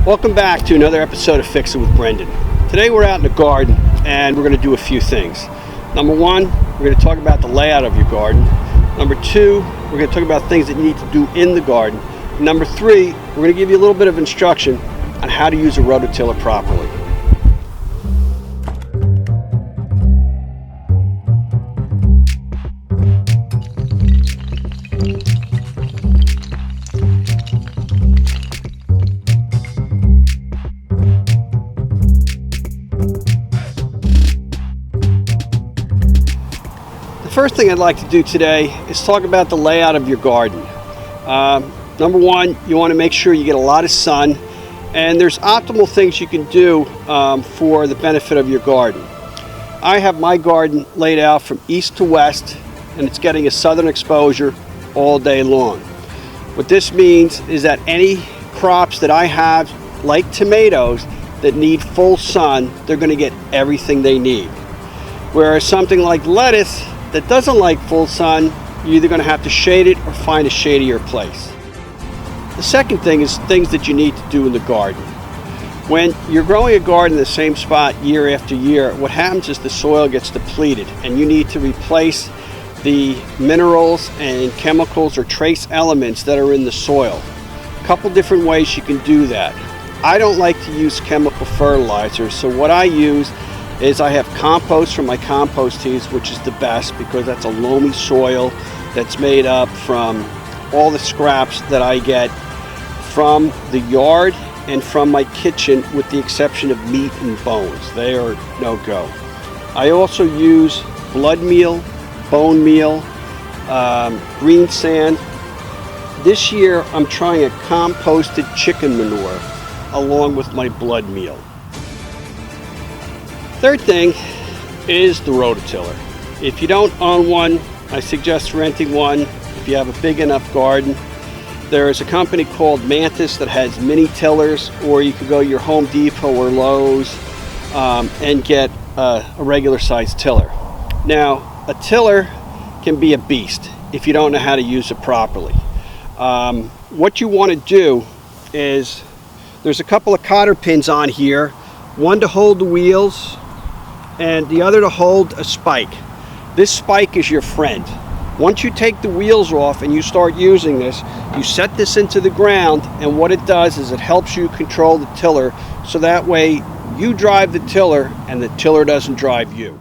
Welcome back to another episode of Fix It With Brenden. Today we're out in the garden and we're going to do a few things. Number one, we're going to talk about the layout of your garden. Number two, we're going to talk about things that you need to do in the garden. Number three, we're going to give you a little bit of instruction on how to use a rototiller properly. The first thing I'd like to do today is talk about the layout of your garden. Number one, you want to make sure you get a lot of sun, and there's optimal things you can do for the benefit of your garden. I have my garden laid out from east to west, and it's getting a southern exposure all day long. What this means is that any crops that I have, like tomatoes, that need full sun, they're going to get everything they need. Whereas something like lettuce that doesn't like full sun, you're either going to have to shade it or find a shadier place. The second thing is things that you need to do in the garden. When you're growing a garden in the same spot year after year, what happens is the soil gets depleted and you need to replace the minerals and chemicals or trace elements that are in the soil. A couple different ways you can do that. I don't like to use chemical fertilizers, so what I use is I have compost from my compost heaps, which is the best because that's a loamy soil that's made up from all the scraps that I get from the yard and from my kitchen, with the exception of meat and bones. They are no go. I also use blood meal, bone meal, green sand. This year I'm trying a composted chicken manure along with my blood meal. Third thing is the rototiller. If you don't own one, I suggest renting one. If you have a big enough garden, there is a company called Mantis that has mini tillers, or you could go to your Home Depot or Lowe's and get a regular sized tiller. Now, a tiller can be a beast if you don't know how to use it properly. What you want to do is, there's a couple of cotter pins on here, one to hold the wheels and the other to hold a spike. This spike is your friend. Once you take the wheels off and you start using this, you set this into the ground, and what it does is it helps you control the tiller, so that way you drive the tiller and the tiller doesn't drive you.